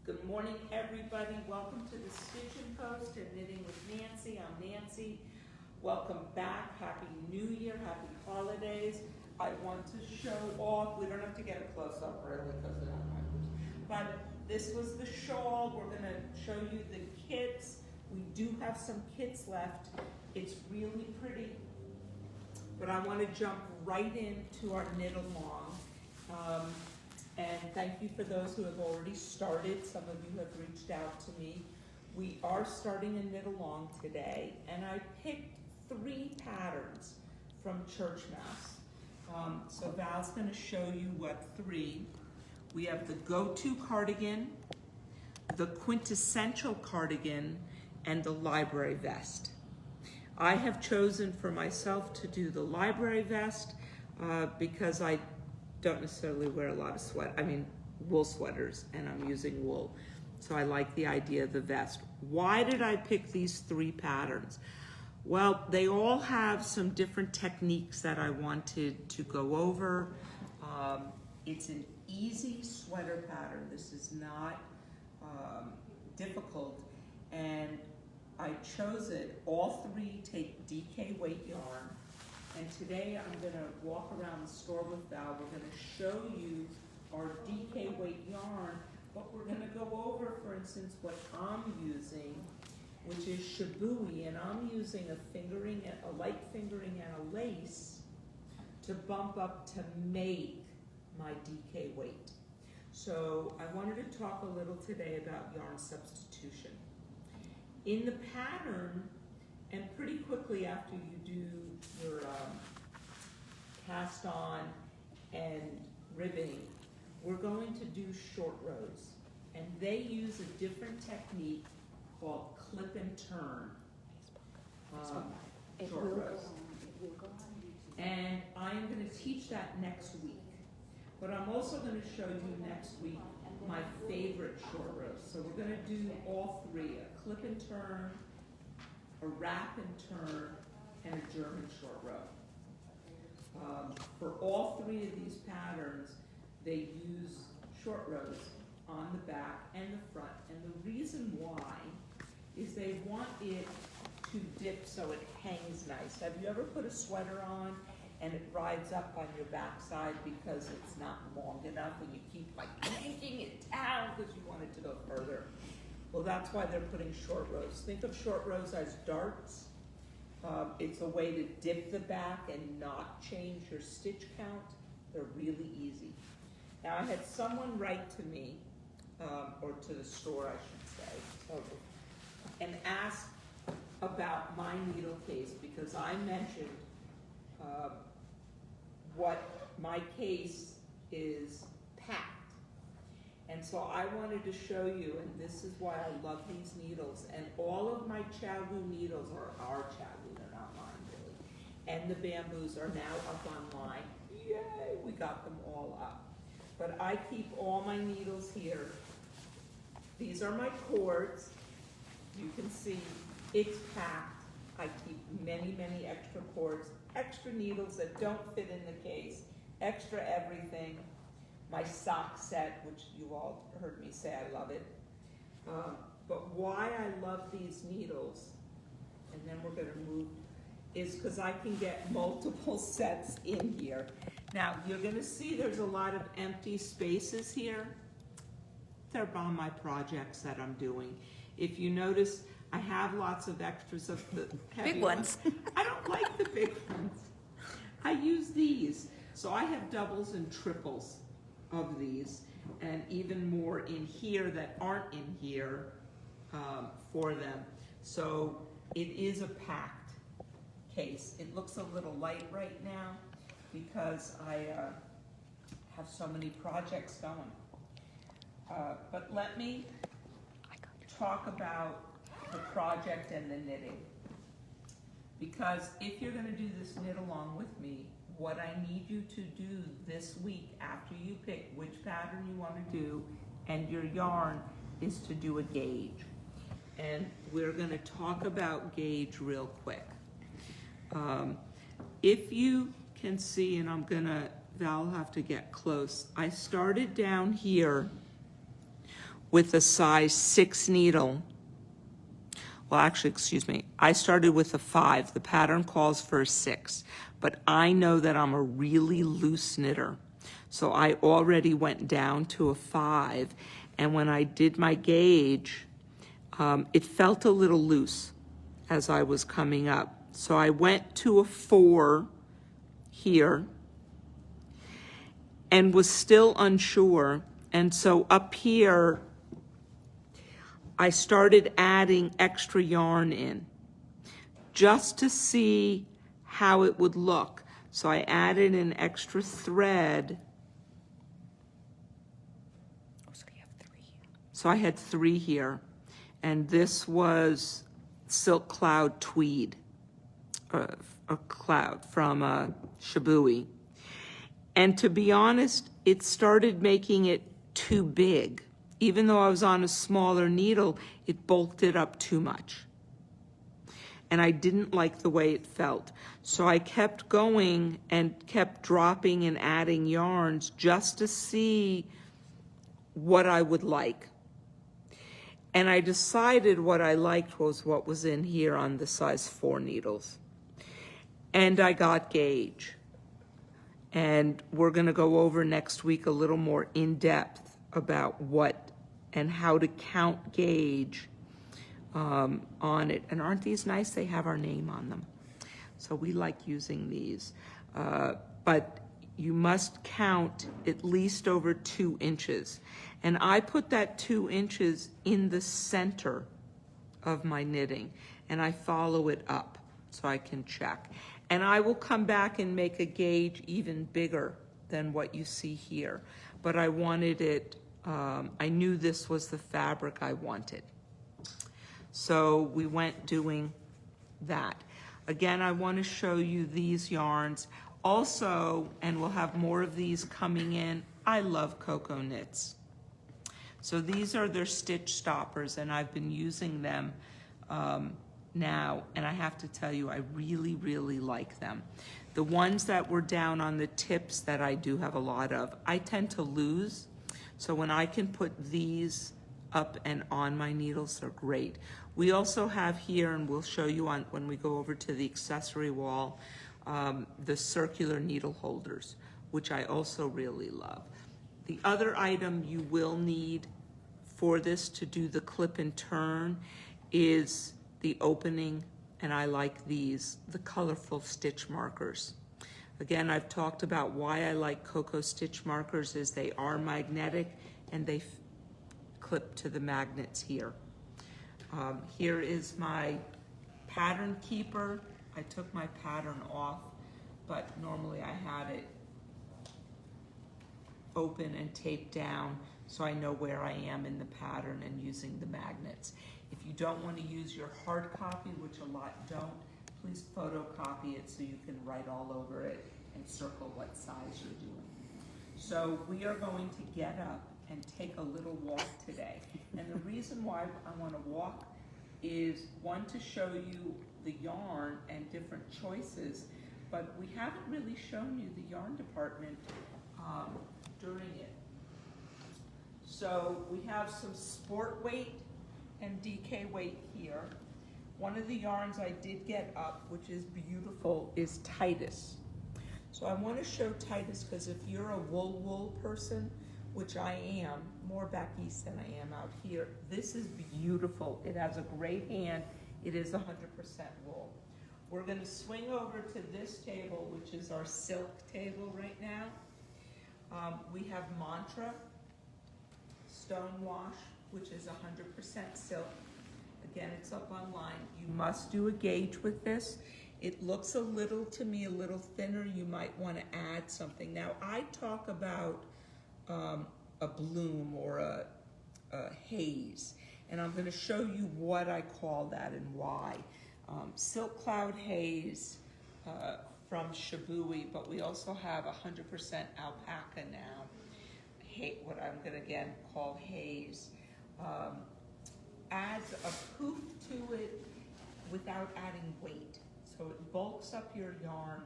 Good morning, everybody. Welcome to the Stitchin Post and Knitting with Nancy. I'm Nancy. Welcome back. Happy New Year. Happy holidays. I want to show off. We don't have to get a close-up really because of that. But this was the shawl. We're going to show you the kits. We do have some kits left. It's really pretty. But I want to jump right into our knit along. And thank you for those who have already started. Some of you have reached out to me. We are starting a knit along today, and I picked 3 patterns from Church Mouse. So Val's going to show you what 3. We have the go-to cardigan, the quintessential cardigan, and the library vest. I have chosen for myself to do the library vest because I don't necessarily wear a lot of wool sweaters, and I'm using wool. So I like the idea of the vest. Why did I pick these 3 patterns? Well, they all have some different techniques that I wanted to go over. It's an easy sweater pattern. This is not difficult, and I chose it. All 3 take DK weight yarn. And today I'm going to walk around the store with Val. We're going to show you our DK weight yarn, but we're going to go over, for instance, what I'm using, which is Shabui, and I'm using a light fingering and a lace to bump up to make my DK weight. So I wanted to talk a little today about yarn substitution. In the pattern, and pretty quickly after you do your cast on and ribbing, we're going to do short rows. And they use a different technique called clip and turn. Short rows. And I'm going to teach that next week. But I'm also going to show you next week my favorite short rows. So we're going to do all 3, a clip and turn, a wrap and turn, and a German short row. For all 3 of these patterns, they use short rows on the back and the front. And the reason why is they want it to dip so it hangs nice. Have you ever put a sweater on and it rides up on your backside because it's not long enough and you keep like yanking it down because you want it to go further? Well, that's why they're putting short rows. Think of short rows as darts. It's a way to dip the back and not change your stitch count. They're really easy. Now, I had someone write to me, or to the store, I should say, and ask about my needle case because I mentioned what my case is packed. And so I wanted to show you, and this is why I love these needles, and all of my Chagu needles are our Chagu, they're not mine really. And the bamboos are now up online. Yay, we got them all up. But I keep all my needles here. These are my cords. You can see it's packed. I keep many, many extra cords, extra needles that don't fit in the case, extra everything. My sock set, which you all heard me say I love it. But why I love these needles, and then we're going to move, is because I can get multiple sets in here. Now, you're going to see there's a lot of empty spaces here. They're on my projects that I'm doing. If you notice, I have lots of extras of the heavy big ones. I don't like the big ones. I use these. So I have doubles and triples of these, and even more in here that aren't in here for them. So it is a packed case. It looks a little light right now because I have so many projects going. But let me talk about the project and the knitting. Because if you're going to do this knit along with me, what I need you to do this week after you pick which pattern you want to do and your yarn is to do a gauge. And we're going to talk about gauge real quick. If you can see, and Val will have to get close, I started down here with a size 6 needle. Well, actually, excuse me, I started with a 5. The pattern calls for a 6, but I know that I'm a really loose knitter. So I already went down to a 5, and when I did my gauge, it felt a little loose as I was coming up. So I went to a 4 here and was still unsure. And so up here, I started adding extra yarn in just to see how it would look. So I added an extra thread. So you have 3 here. So I had 3 here. And this was Silk Cloud Tweed, a cloud from Shibui. And to be honest, it started making it too big. Even though I was on a smaller needle, it bulked it up too much. And I didn't like the way it felt. So I kept going and kept dropping and adding yarns just to see what I would like. And I decided what I liked was what was in here on the size 4 needles. And I got gauge. And we're gonna go over next week a little more in depth about what and how to count gauge on it. And aren't these nice? They have our name on them. So we like using these. But you must count at least over 2 inches. And I put that 2 inches in the center of my knitting, and I follow it up so I can check. And I will come back and make a gauge even bigger than what you see here. But I wanted it, I knew this was the fabric I wanted. So we went doing that. Again, I want to show you these yarns. Also, and we'll have more of these coming in, I love Cocoa Knits. So these are their stitch stoppers, and I've been using them now, and I have to tell you, I really, really like them. The ones that were down on the tips that I do have a lot of, I tend to lose. So when I can put these up and on my needles, they're great. We also have here, and we'll show you on when we go over to the accessory wall, the circular needle holders, which I also really love. The other item you will need for this to do the clip and turn is the opening, and I like these, the colorful stitch markers. Again, I've talked about why I like Cocoa stitch markers is they are magnetic and they clip to the magnets here. Here is my pattern keeper. I took my pattern off, but normally I had it open and taped down so I know where I am in the pattern and using the magnets. If you don't want to use your hard copy, which a lot don't, please photocopy it so you can write all over it and circle what size you're doing. So we are going to get up and take a little walk today. And the reason why I want to walk is, one, to show you the yarn and different choices, but we haven't really shown you the yarn department during it. So we have some sport weight and DK weight here. One of the yarns I did get up, which is beautiful, is Titus. So I want to show Titus because if you're a wool person, which I am, more back east than I am out here, this is beautiful. It has a great hand. It is 100% wool. We're going to swing over to this table, which is our silk table right now. We have Mantra Stonewash, which is 100% silk. Again, it's up online. You must do a gauge with this. It looks a little, to me, a little thinner. You might want to add something. Now, I talk about a bloom or a haze, and I'm going to show you what I call that and why. Silk Cloud Haze from Shibui, but we also have 100% alpaca now. What I'm going to again call haze. Adds a poof to it without adding weight. So it bulks up your yarn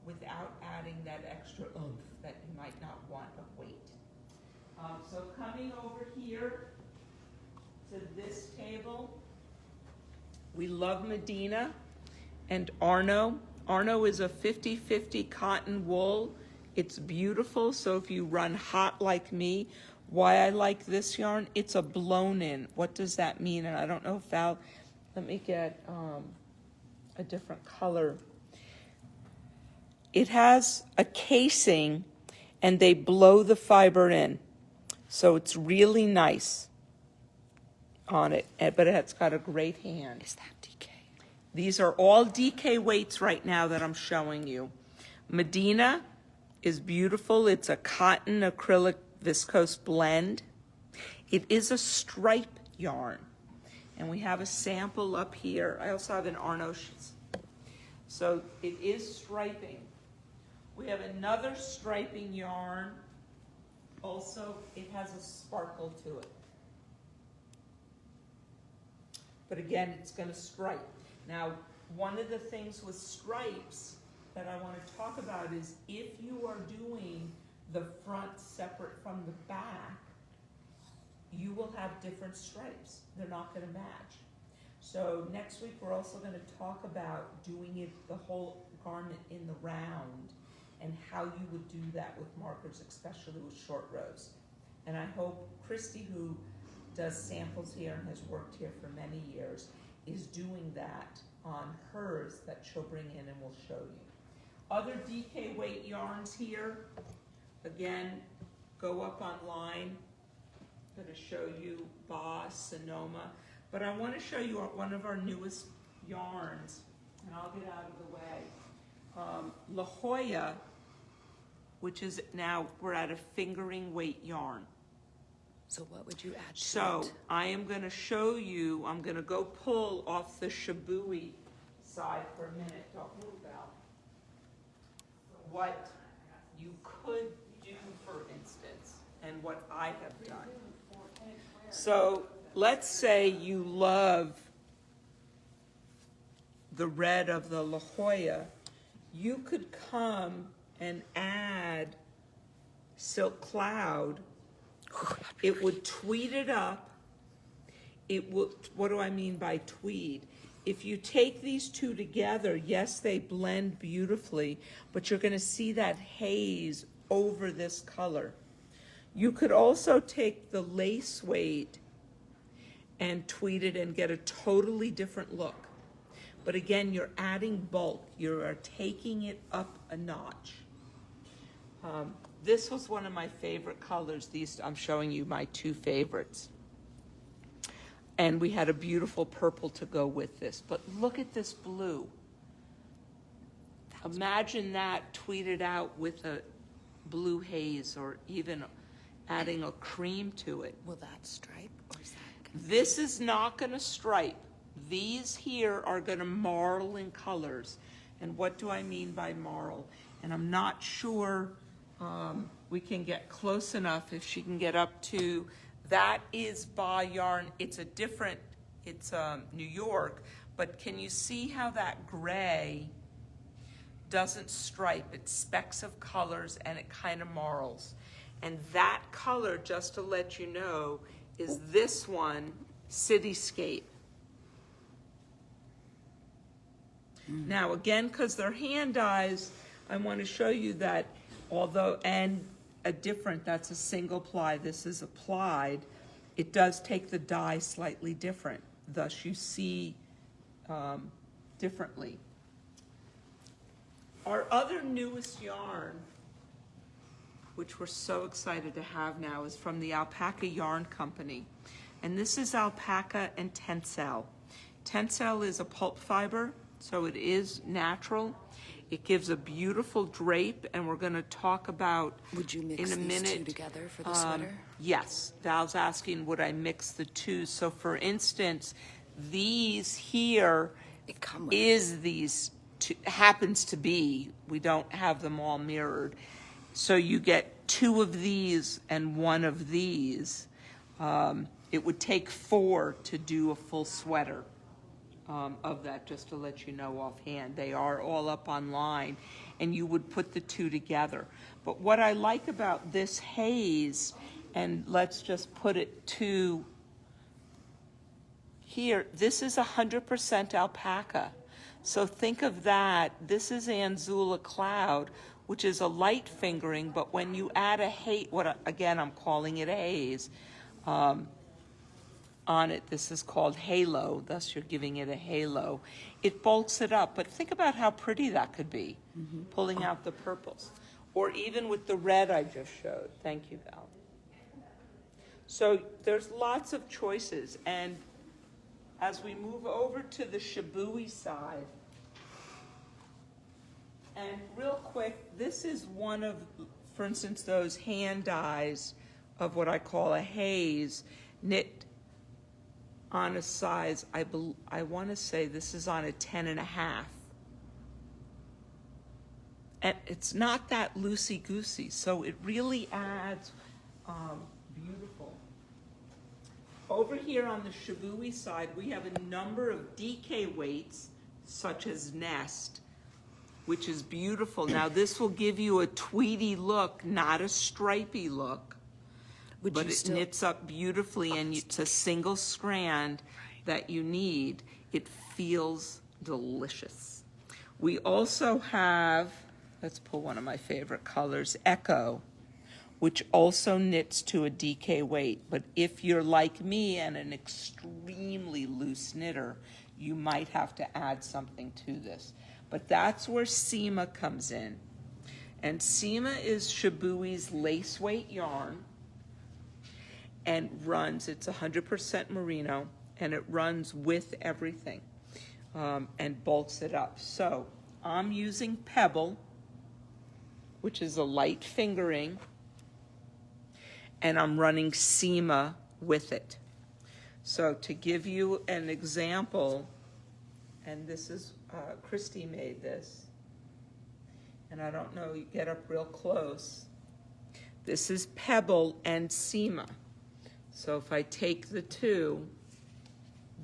without adding that extra oomph that you might not want of weight. So coming over here to this table. We love Medina and Arno. Arno is a 50-50 cotton wool. It's beautiful, so if you run hot like me, why I like this yarn, it's a blown in. What does that mean? And I don't know if Val, let me get a different color. It has a casing and they blow the fiber in. So it's really nice on it, but it's got a great hand. Is that DK? These are all DK weights right now that I'm showing you. Medina is beautiful. It's a cotton acrylic viscose blend. It is a stripe yarn. And we have a sample up here. I also have an Arno. So it is striping. We have another striping yarn. Also, it has a sparkle to it. But again, it's going to stripe. Now, one of the things with stripes that I want to talk about is if you are doing the front separate from the back, you will have different stripes. They're not going to match. So next week, we're also going to talk about doing it, the whole garment in the round, and how you would do that with markers, especially with short rows. And I hope Christy, who does samples here and has worked here for many years, is doing that on hers that she'll bring in and we'll show you. Other DK weight yarns here, again, go up online. I'm going to show you Boss, Sonoma, but I want to show you one of our newest yarns, and I'll get out of the way. La Jolla, which is now, we're at a fingering weight yarn. So what would you add to So it? I am going to show you, I'm going to go pull off the Shabui side for a minute. Don't move out. What you could do, for instance, and what I have done. So let's say you love the red of the La Jolla. You could come and add Silk Cloud. It would tweed it up. It would, what do I mean by tweed? If you take these two together, yes, they blend beautifully, but you're going to see that haze over this color. You could also take the lace weight and tweed it and get a totally different look. But again, you're adding bulk. You are taking it up a notch. This was one of my favorite colors. These, I'm showing you my two favorites. And we had a beautiful purple to go with this. But look at this blue. Imagine that tweeted out with a blue haze or even adding a cream to it. Will that stripe or is that? This is not going to stripe. These here are going to marl in colors. And what do I mean by marl? And I'm not sure we can get close enough if she can get up to, that is Ba yarn. It's a different, it's New York, but can you see how that gray doesn't stripe? It's specks of colors and it kind of marls. And that color, just to let you know, is this one, Cityscape. Now again, because they're hand dyes, I want to show you that although, and a different, that's a single ply, this is applied, it does take the dye slightly different. Thus you see differently. Our other newest yarn, which we're so excited to have now, is from the Alpaca Yarn Company. And this is alpaca and tencel. Tencel is a pulp fiber, so it is natural. It gives a beautiful drape, and we're going to talk about Would you mix in a these minute. two together for the sweater? Yes, Val's asking, would I mix the two? So for instance, these here They come with is these two, happens to be, we don't have them all mirrored. So you get two of these and one of these. It would take 4 to do a full sweater. Of that, just to let you know offhand. They are all up online, and you would put the two together. But what I like about this haze, and let's just put it to here, this is 100% alpaca. So think of that. This is Anzula Cloud, which is a light fingering, but when you add a again, I'm calling it a haze, on it, this is called halo, thus you're giving it a halo. It bulks it up, but think about how pretty that could be, pulling out the purples. Or even with the red I just showed. Thank you, Val. So there's lots of choices, and as we move over to the Shibui side, and real quick, this is one of, for instance, those hand dyes of what I call a haze, knit on a size, I want to say this is on a 10.5. And it's not that loosey-goosey, so it really adds beautiful. Over here on the Shibui side, we have a number of DK weights, such as Nest, which is beautiful. Now, this will give you a tweedy look, not a stripy look. But it knits up beautifully, and it's a single strand that you need. It feels delicious. We also have, let's pull one of my favorite colors, Echo, which also knits to a DK weight. But if you're like me and an extremely loose knitter, you might have to add something to this. But that's where Seema comes in. And Seema is Shibui's lace weight yarn, and runs, it's 100% merino, and it runs with everything, and bolts it up. So I'm using Pebble, which is a light fingering, and I'm running Seema with it. So to give you an example, and this is, Christy made this, and I don't know, you get up real close. This is Pebble and Seema. So if I take the two,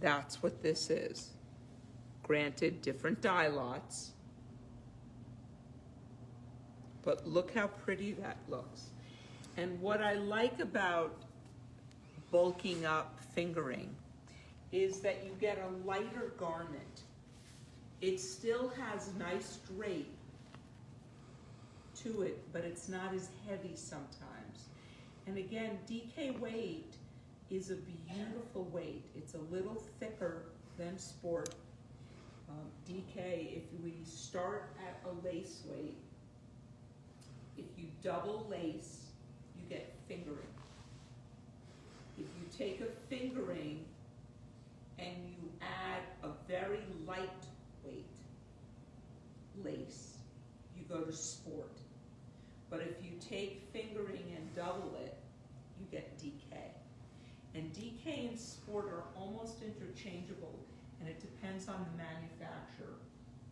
that's what this is. Granted, different dye lots, but look how pretty that looks. And what I like about bulking up fingering is that you get a lighter garment. It still has nice drape to it, but it's not as heavy sometimes. And again, DK weight is a beautiful weight. It's a little thicker than Sport. DK, if we start at a lace weight, if you double lace, you get fingering. If you take a fingering and you add a very light weight lace, you go to Sport. But if you take fingering and double it, you get DK. And DK and Sport are almost interchangeable, and it depends on the manufacturer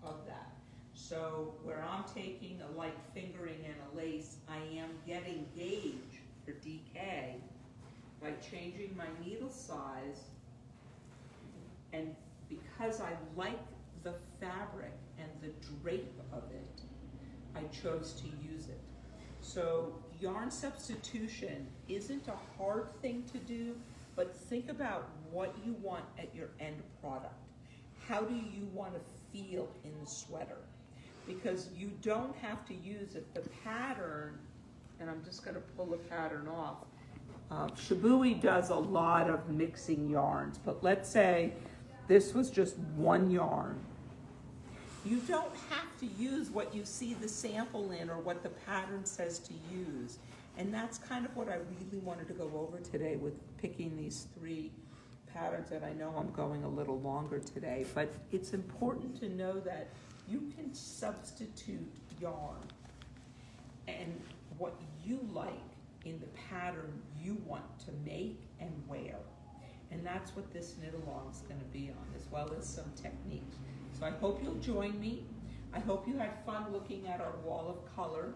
of that. So where I'm taking a light fingering and a lace, I am getting gauge for DK by changing my needle size, and because I like the fabric and the drape of it, I chose to use it. So yarn substitution isn't a hard thing to do, but think about what you want at your end product. How do you want to feel in the sweater? Because you don't have to use it. The pattern, and I'm just going to pull the pattern off. Shibui does a lot of mixing yarns, but let's say this was just one yarn. You don't have to use what you see the sample in or what the pattern says to use. And that's kind of what I really wanted to go over today with picking these 3 patterns, and I know I'm going a little longer today, but it's important to know that you can substitute yarn and what you like in the pattern you want to make and wear. And that's what this knit along is going to be on, as well as some techniques. So I hope you'll join me. I hope you had fun looking at our wall of color.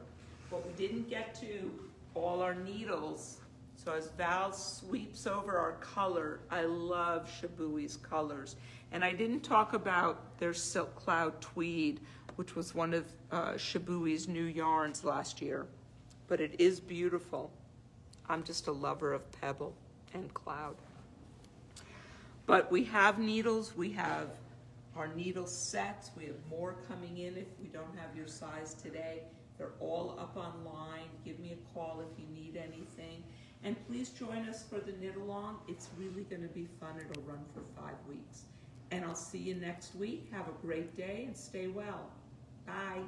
But we didn't get to all our needles. So as Val sweeps over our color, I love Shibui's colors. And I didn't talk about their Silk Cloud Tweed, which was one of Shibui's new yarns last year. But it is beautiful. I'm just a lover of Pebble and Cloud. But we have needles, we have our needle sets, we have more coming in if we don't have your size today. They're all up online. Give me a call if you need anything. And please join us for the knit along. It's really gonna be fun. It'll run for 5 weeks. And I'll see you next week. Have a great day and stay well. Bye.